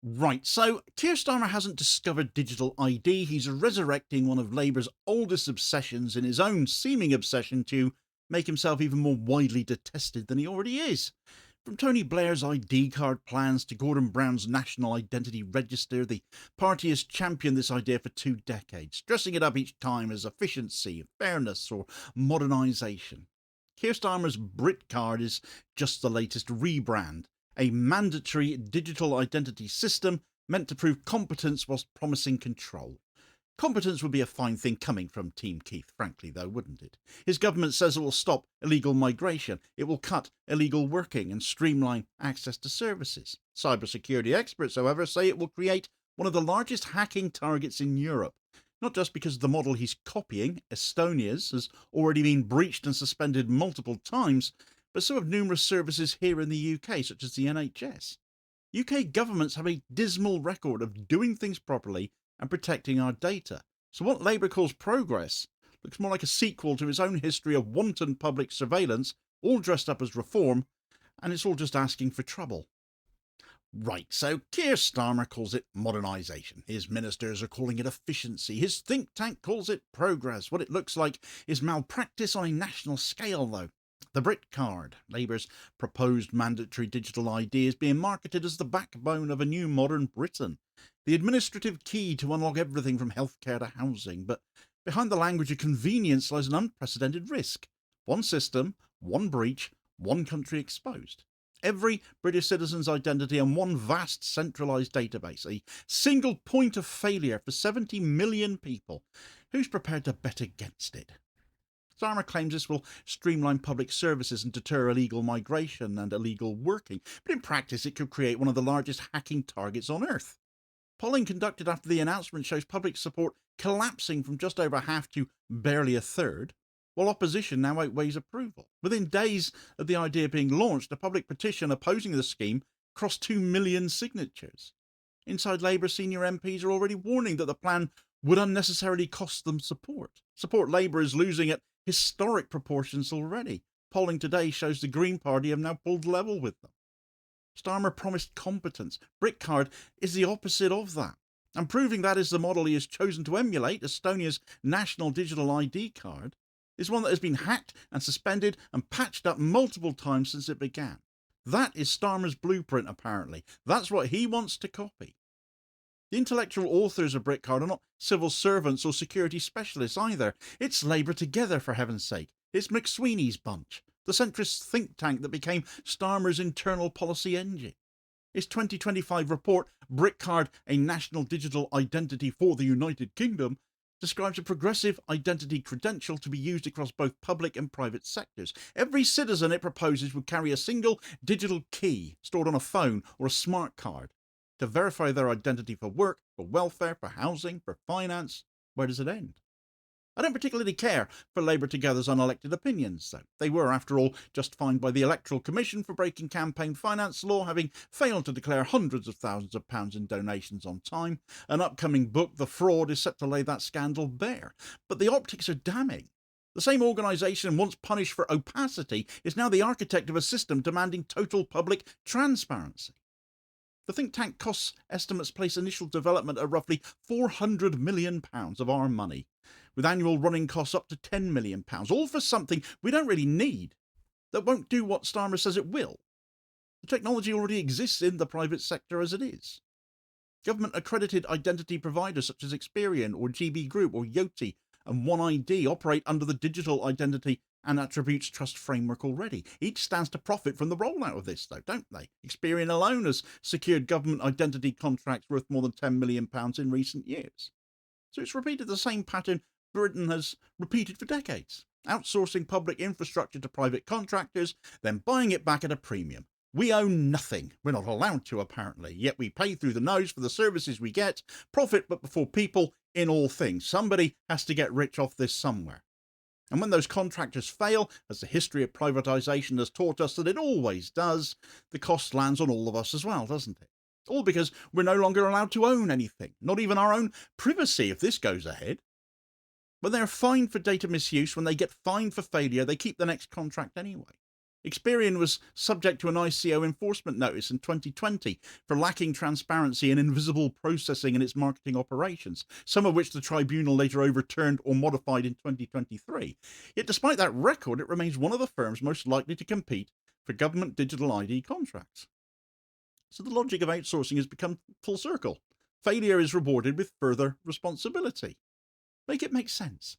Right, so Keir Starmer hasn't discovered digital ID. He's resurrecting one of Labour's oldest obsessions in his own seeming obsession to make himself even more widely detested than he already is. From Tony Blair's ID card plans to Gordon Brown's National Identity Register, the party has championed this idea for 2 decades, dressing it up each time as efficiency, fairness, or modernisation. Keir Starmer's Brit Card is just the latest rebrand, a mandatory digital identity system meant to prove competence whilst promising control. Competence would be a fine thing coming from Team Keith, frankly, though, wouldn't it? His government says it will stop illegal migration, it will cut illegal working and streamline access to services. Cybersecurity experts, however, say it will create one of the largest hacking targets in Europe, not just because the model he's copying, Estonia's, has already been breached and suspended multiple times, but so have numerous services here in the UK, such as the NHS. UK governments have a dismal record of doing things properly and protecting our data. So what Labour calls progress looks more like a sequel to its own history of wanton public surveillance, all dressed up as reform, and it's all just asking for trouble. Right, so Keir Starmer calls it modernisation. His ministers are calling it efficiency. His think tank calls it progress. What it looks like is malpractice on a national scale, though. The Brit Card, Labour's proposed mandatory digital ID, is being marketed as the backbone of a new modern Britain, the administrative key to unlock everything from healthcare to housing. But behind the language of convenience lies an unprecedented risk. One system, one breach, one country exposed. Every British citizen's identity on one vast centralised database, a single point of failure for 70 million people. Who's prepared to bet against it? Starmer claims this will streamline public services and deter illegal migration and illegal working, but in practice it could create one of the largest hacking targets on earth. Polling conducted after the announcement shows public support collapsing from just over half to barely a third, while opposition now outweighs approval. Within days of the idea being launched, a public petition opposing the scheme crossed 2 million signatures. Inside Labour, senior MPs are already warning that the plan would unnecessarily cost them support. Support Labour is losing at historic proportions already. Polling today shows the Green Party have now pulled level with them. Starmer promised competence. Brit Card is the opposite of that. And proving that is the model he has chosen to emulate, Estonia's national digital ID card, is one that has been hacked and suspended and patched up multiple times since it began. That is Starmer's blueprint, apparently. That's what he wants to copy. The intellectual authors of BritCard are not civil servants or security specialists either. It's Labour Together, for heaven's sake. It's McSweeney's bunch, the centrist think tank that became Starmer's internal policy engine. His 2025 report, BritCard, A National Digital Identity for the United Kingdom, describes a progressive identity credential to be used across both public and private sectors. Every citizen it proposes would carry a single digital key stored on a phone or a smart card to verify their identity for work, for welfare, for housing, for finance. Where does it end? I don't particularly care for Labour Together's unelected opinions, though. They were, after all, just fined by the Electoral Commission for breaking campaign finance law, having failed to declare hundreds of thousands of pounds in donations on time. An upcoming book, The Fraud, is set to lay that scandal bare. But the optics are damning. The same organisation once punished for opacity is now the architect of a system demanding total public transparency. The think tank costs estimates place initial development at roughly £400 million of our money, with annual running costs up to £10 million, all for something we don't really need, that won't do what Starmer says it will. The technology already exists in the private sector as it is. Government-accredited identity providers such as Experian or GB Group or Yoti and OneID operate under the Digital Identity and Attributes Trust framework already. Each stands to profit from the rollout of this, though, don't they? Experian alone has secured government identity contracts worth more than £10 million in recent years. So it's repeated the same pattern Britain has repeated for decades, outsourcing public infrastructure to private contractors, then buying it back at a premium. We own nothing. We're not allowed to, apparently, yet we pay through the nose for the services we get, profit but before people in all things. Somebody has to get rich off this somewhere. And when those contractors fail, as the history of privatization has taught us that it always does, the cost lands on all of us as well, doesn't it? All because we're no longer allowed to own anything, not even our own privacy if this goes ahead. When they're fined for data misuse, when they get fined for failure, they keep the next contract anyway. Experian was subject to an ICO enforcement notice in 2020 for lacking transparency and invisible processing in its marketing operations, some of which the tribunal later overturned or modified in 2023. Yet despite that record, it remains one of the firms most likely to compete for government digital ID contracts. So the logic of outsourcing has become full circle. Failure is rewarded with further responsibility. Make it make sense.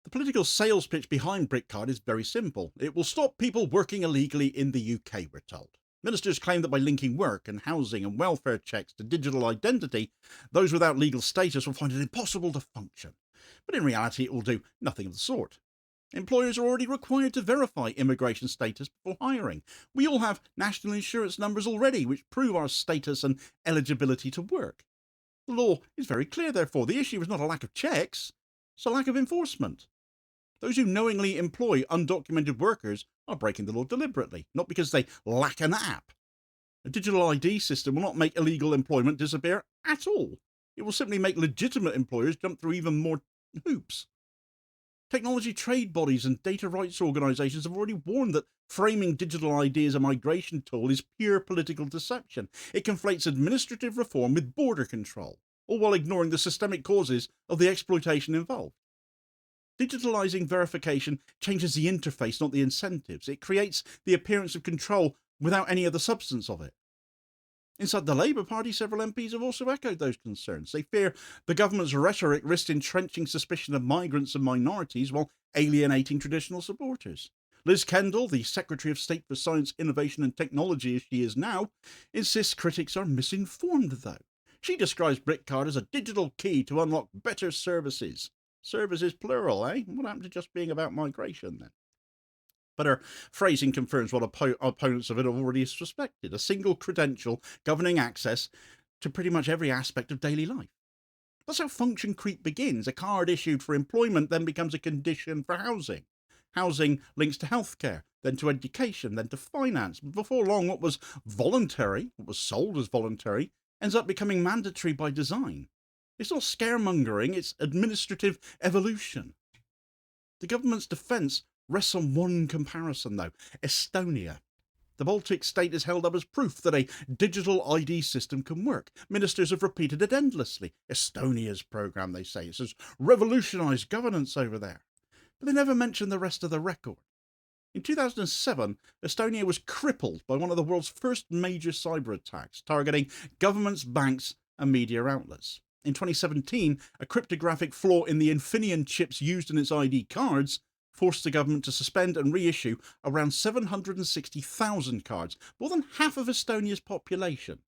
The political sales pitch behind BritCard is very simple. It will stop people working illegally in the UK, we're told. Ministers claim that by linking work and housing and welfare checks to digital identity, those without legal status will find it impossible to function. But in reality, it will do nothing of the sort. Employers are already required to verify immigration status before hiring. We all have national insurance numbers already, which prove our status and eligibility to work. The law is very clear, therefore. The issue is not a lack of checks, it's a lack of enforcement. Those who knowingly employ undocumented workers are breaking the law deliberately, not because they lack an app. A digital ID system will not make illegal employment disappear at all. It will simply make legitimate employers jump through even more hoops. Technology trade bodies and data rights organisations have already warned that framing digital ID as a migration tool is pure political deception. It conflates administrative reform with border control, all while ignoring the systemic causes of the exploitation involved. Digitalising verification changes the interface, not the incentives. It creates the appearance of control without any of the substance of it. Inside the Labour Party, several MPs have also echoed those concerns. They fear the government's rhetoric risks entrenching suspicion of migrants and minorities while alienating traditional supporters. Liz Kendall, the Secretary of State for Science, Innovation and Technology as she is now, insists critics are misinformed, though. She describes BritCard as a digital key to unlock better services. Services plural, eh? What happened to just being about migration then? But her phrasing confirms what opponents of it have already suspected: a single credential governing access to pretty much every aspect of daily life. That's how function creep begins. A card issued for employment then becomes a condition for housing. Housing links to healthcare, then to education, then to finance. Before long, what was voluntary, what was sold as voluntary, ends up becoming mandatory by design. It's not scaremongering, it's administrative evolution. The government's defence rests on one comparison, though: Estonia. The Baltic state is held up as proof that a digital ID system can work. Ministers have repeated it endlessly. Estonia's programme, they say. It has revolutionised governance over there. But they never mention the rest of the record. In 2007, Estonia was crippled by one of the world's first major cyber attacks, targeting governments, banks and media outlets. In 2017, a cryptographic flaw in the Infineon chips used in its ID cards forced the government to suspend and reissue around 760,000 cards, more than half of Estonia's population.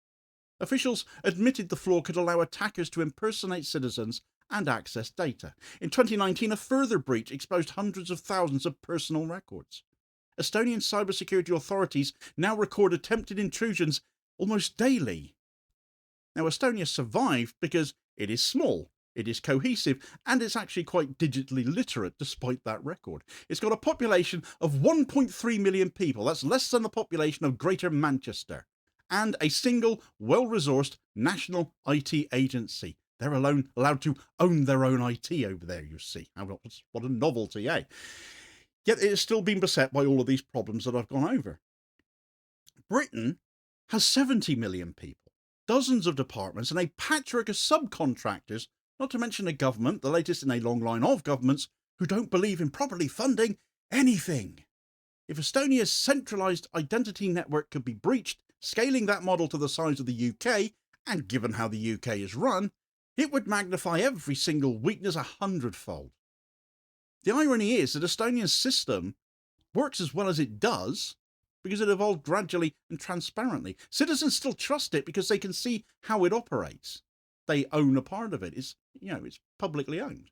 Officials admitted the flaw could allow attackers to impersonate citizens and access data. In 2019, a further breach exposed hundreds of thousands of personal records. Estonian cybersecurity authorities now record attempted intrusions almost daily. Now, Estonia survived because it is small, it is cohesive, and it's actually quite digitally literate despite that record. It's got a population of 1.3 million people. That's less than the population of Greater Manchester. And a single, well-resourced national IT agency. They're allowed to own their own IT over there, you see. What a novelty, eh? Yet it has still been beset by all of these problems that I've gone over. Britain has 70 million people, dozens of departments, and a patchwork of subcontractors, not to mention a government, the latest in a long line of governments, who don't believe in properly funding anything. If Estonia's centralised identity network could be breached, scaling that model to the size of the UK, and given how the UK is run, it would magnify every single weakness 100-fold. The irony is that Estonia's system works as well as it does because it evolved gradually and transparently. Citizens still trust it because they can see how it operates. They own a part of it. It's publicly owned.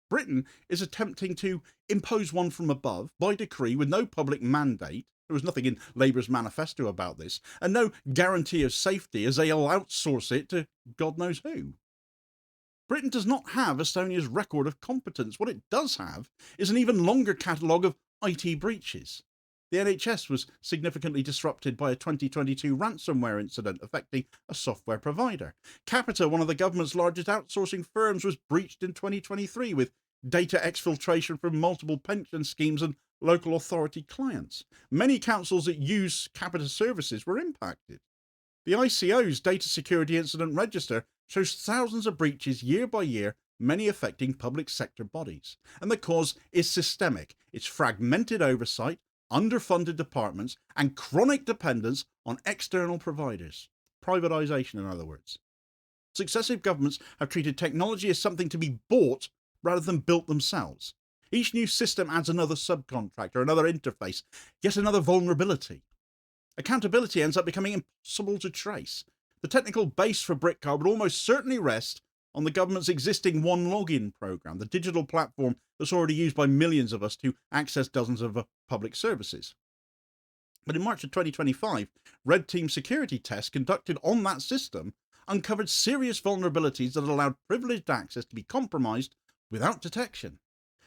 Britain is attempting to impose one from above by decree with no public mandate. There was nothing in Labour's manifesto about this, and no guarantee of safety as they'll outsource it to God knows who. Britain does not have Estonia's record of competence. What it does have is an even longer catalogue of IT breaches. The NHS was significantly disrupted by a 2022 ransomware incident affecting a software provider. Capita, one of the government's largest outsourcing firms, was breached in 2023 with data exfiltration from multiple pension schemes and local authority clients. Many councils that use Capita services were impacted. The ICO's Data Security Incident Register shows thousands of breaches year by year, many affecting public sector bodies. And the cause is systemic. It's fragmented oversight, underfunded departments, and chronic dependence on external providers. Privatization, in other words. Successive governments have treated technology as something to be bought rather than built themselves. Each new system adds another subcontractor, another interface, yet another vulnerability. Accountability ends up becoming impossible to trace. The technical base for BritCard would almost certainly rest on the government's existing One Login program, the digital platform that's already used by millions of us to access dozens of public services. But in March of 2025, Red Team security tests conducted on that system uncovered serious vulnerabilities that allowed privileged access to be compromised without detection.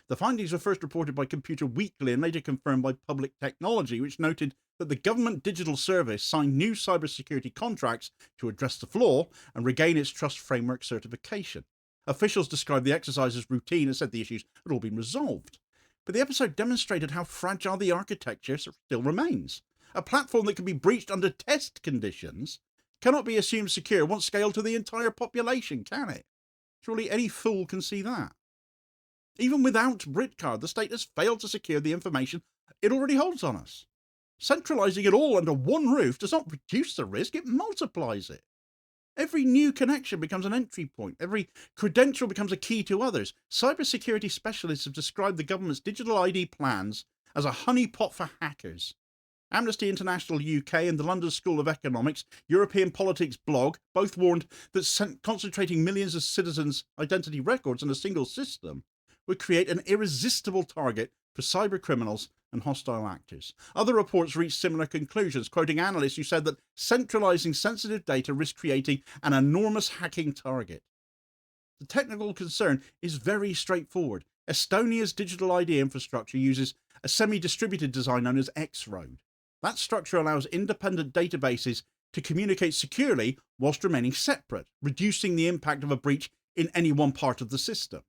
The findings were first reported by Computer Weekly and later confirmed by Public Technology, which noted that the Government Digital Service signed new cybersecurity contracts to address the flaw and regain its Trust Framework certification. Officials described the exercise as routine and said the issues had all been resolved. But the episode demonstrated how fragile the architecture still remains. A platform that can be breached under test conditions cannot be assumed secure once scaled to the entire population, can it? Surely any fool can see that. Even without BritCard, the state has failed to secure the information it already holds on us. Centralising it all under one roof does not reduce the risk, it multiplies it. Every new connection becomes an entry point. Every credential becomes a key to others. Cybersecurity specialists have described the government's digital ID plans as a honeypot for hackers. Amnesty International UK and the London School of Economics European Politics blog both warned that concentrating millions of citizens' identity records in a single system would create an irresistible target for cybercriminals and hostile actors. Other reports reached similar conclusions, quoting analysts who said that centralising sensitive data risks creating an enormous hacking target. The technical concern is very straightforward. Estonia's digital ID infrastructure uses a semi-distributed design known as X-Road. That structure allows independent databases to communicate securely whilst remaining separate, reducing the impact of a breach in any one part of the system.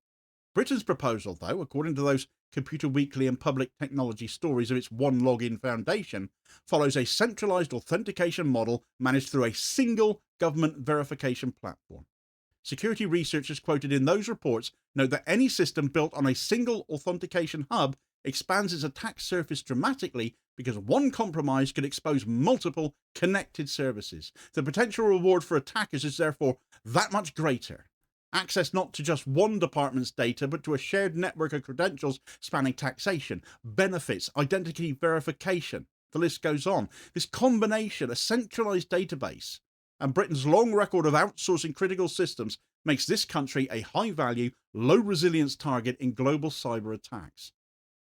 Britain's proposal, though, according to those Computer Weekly and Public Technology stories of its One Login Foundation, follows a centralised authentication model managed through a single government verification platform. Security researchers quoted in those reports note that any system built on a single authentication hub expands its attack surface dramatically because one compromise could expose multiple connected services. The potential reward for attackers is therefore that much greater. Access not to just one department's data, but to a shared network of credentials spanning taxation, benefits, identity verification. The list goes on. This combination, a centralised database, and Britain's long record of outsourcing critical systems makes this country a high-value, low-resilience target in global cyber attacks.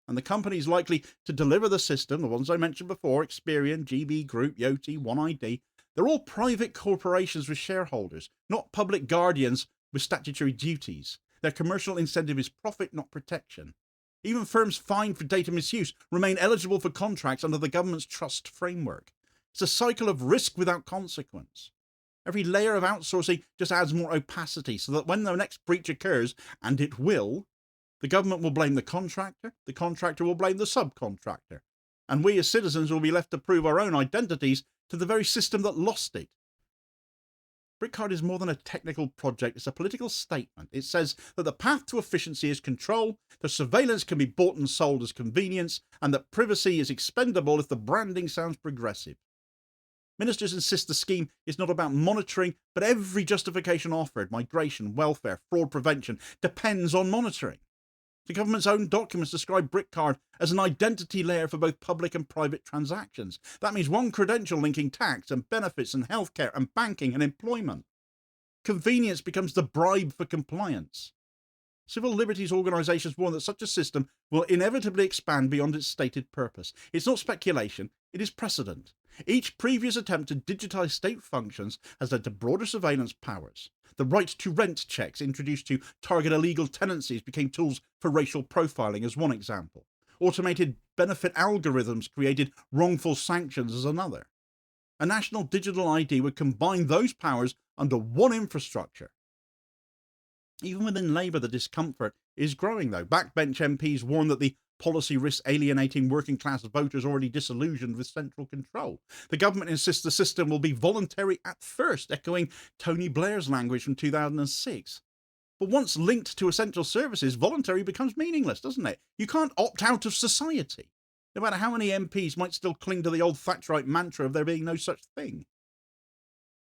And the companies likely to deliver the system, the ones I mentioned before, Experian, GB Group, Yoti, OneID, they're all private corporations with shareholders, not public guardians with statutory duties. Their commercial incentive is profit, not protection. Even firms fined for data misuse remain eligible for contracts under the government's trust framework. It's a cycle of risk without consequence. Every layer of outsourcing just adds more opacity so that when the next breach occurs, and it will, the government will blame the contractor will blame the subcontractor, and we as citizens will be left to prove our own identities to the very system that lost it. BritCard is more than a technical project, it's a political statement. It says that the path to efficiency is control, that surveillance can be bought and sold as convenience, and that privacy is expendable if the branding sounds progressive. Ministers insist the scheme is not about monitoring, but every justification offered, migration, welfare, fraud prevention, depends on monitoring. The government's own documents describe BritCard as an identity layer for both public and private transactions. That means one credential linking tax and benefits and healthcare and banking and employment. Convenience becomes the bribe for compliance. Civil liberties organisations warn that such a system will inevitably expand beyond its stated purpose. It's not speculation, it is precedent. Each previous attempt to digitise state functions has led to broader surveillance powers. The right to rent checks introduced to target illegal tenancies became tools for racial profiling as one example. Automated benefit algorithms created wrongful sanctions as another. A national digital ID would combine those powers under one infrastructure. Even within Labour, the discomfort is growing, though. Backbench MPs warn that the policy risks alienating working class voters already disillusioned with central control. The government insists the system will be voluntary at first, echoing Tony Blair's language from 2006. But once linked to essential services, voluntary becomes meaningless, doesn't it? You can't opt out of society, no matter how many MPs might still cling to the old Thatcherite mantra of there being no such thing.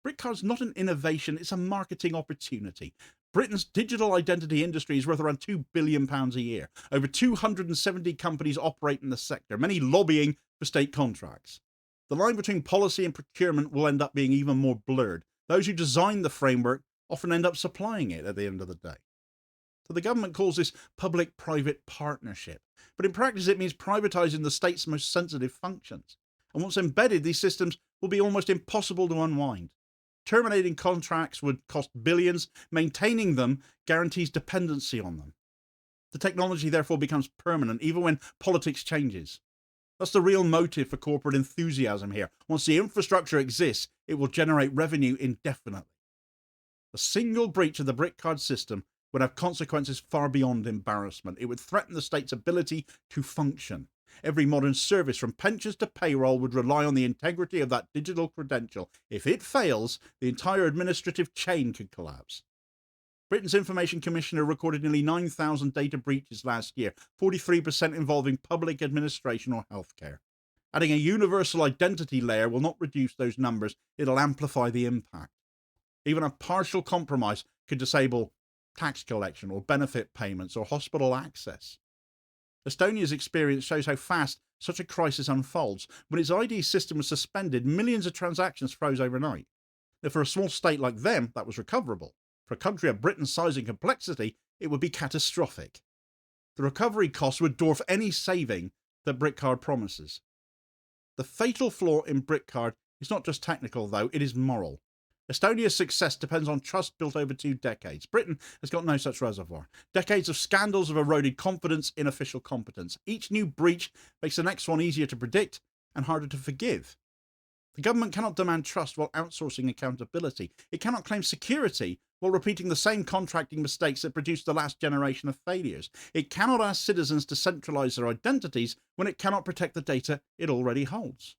BritCard's not an innovation, it's a marketing opportunity. Britain's digital identity industry is worth around £2 billion a year. Over 270 companies operate in the sector, many lobbying for state contracts. The line between policy and procurement will end up being even more blurred. Those who design the framework often end up supplying it at the end of the day. So the government calls this public-private partnership, but in practice it means privatising the state's most sensitive functions. And once embedded, these systems will be almost impossible to unwind. Terminating contracts would cost billions. Maintaining them guarantees dependency on them. The technology therefore becomes permanent, even when politics changes. That's the real motive for corporate enthusiasm here. Once the infrastructure exists, it will generate revenue indefinitely. A single breach of the Brit Card system would have consequences far beyond embarrassment. It would threaten the state's ability to function. Every modern service, from pensions to payroll, would rely on the integrity of that digital credential. If it fails, the entire administrative chain could collapse. Britain's Information Commissioner recorded nearly 9,000 data breaches last year, 43% involving public administration or healthcare. Adding a universal identity layer will not reduce those numbers, it'll amplify the impact. Even a partial compromise could disable tax collection or benefit payments or hospital access. Estonia's experience shows how fast such a crisis unfolds. When its ID system was suspended, millions of transactions froze overnight. Now, for a small state like them, that was recoverable. For a country of Britain's size and complexity, it would be catastrophic. The recovery costs would dwarf any saving that BritCard promises. The fatal flaw in BritCard is not just technical, though, it is moral. Estonia's success depends on trust built over 2 decades. Britain has got no such reservoir. Decades of scandals have eroded confidence in official competence. Each new breach makes the next one easier to predict and harder to forgive. The government cannot demand trust while outsourcing accountability. It cannot claim security while repeating the same contracting mistakes that produced the last generation of failures. It cannot ask citizens to centralise their identities when it cannot protect the data it already holds.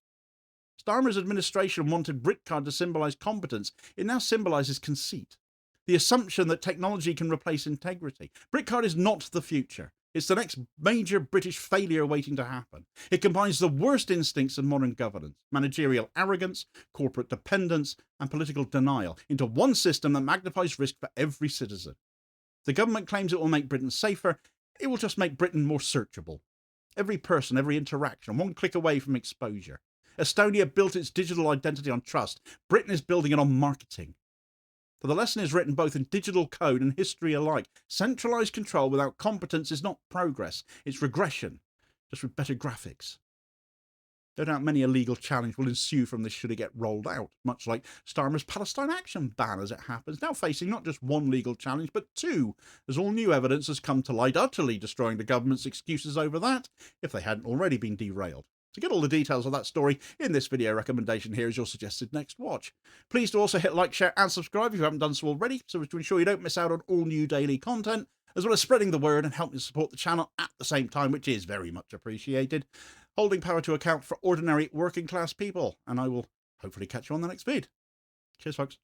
Starmer's administration wanted BritCard to symbolise competence. It now symbolises conceit. The assumption that technology can replace integrity. BritCard is not the future. It's the next major British failure waiting to happen. It combines the worst instincts of modern governance, managerial arrogance, corporate dependence, and political denial, into one system that magnifies risk for every citizen. The government claims it will make Britain safer. It will just make Britain more searchable. Every person, every interaction, one click away from exposure. Estonia built its digital identity on trust. Britain is building it on marketing. For the lesson is written both in digital code and history alike. Centralised control without competence is not progress, it's regression, just with better graphics. No doubt many a legal challenge will ensue from this should it get rolled out, much like Starmer's Palestine action ban as it happens, now facing not just one legal challenge, but 2, as all new evidence has come to light, utterly destroying the government's excuses over that, if they hadn't already been derailed. To get all the details of that story in this video recommendation, here is your suggested next watch. Please do also hit like, share and subscribe if you haven't done so already, so as to ensure you don't miss out on all new daily content, as well as spreading the word and helping to support the channel at the same time, which is very much appreciated. Holding power to account for ordinary working class people, and I will hopefully catch you on the next vid. Cheers, folks.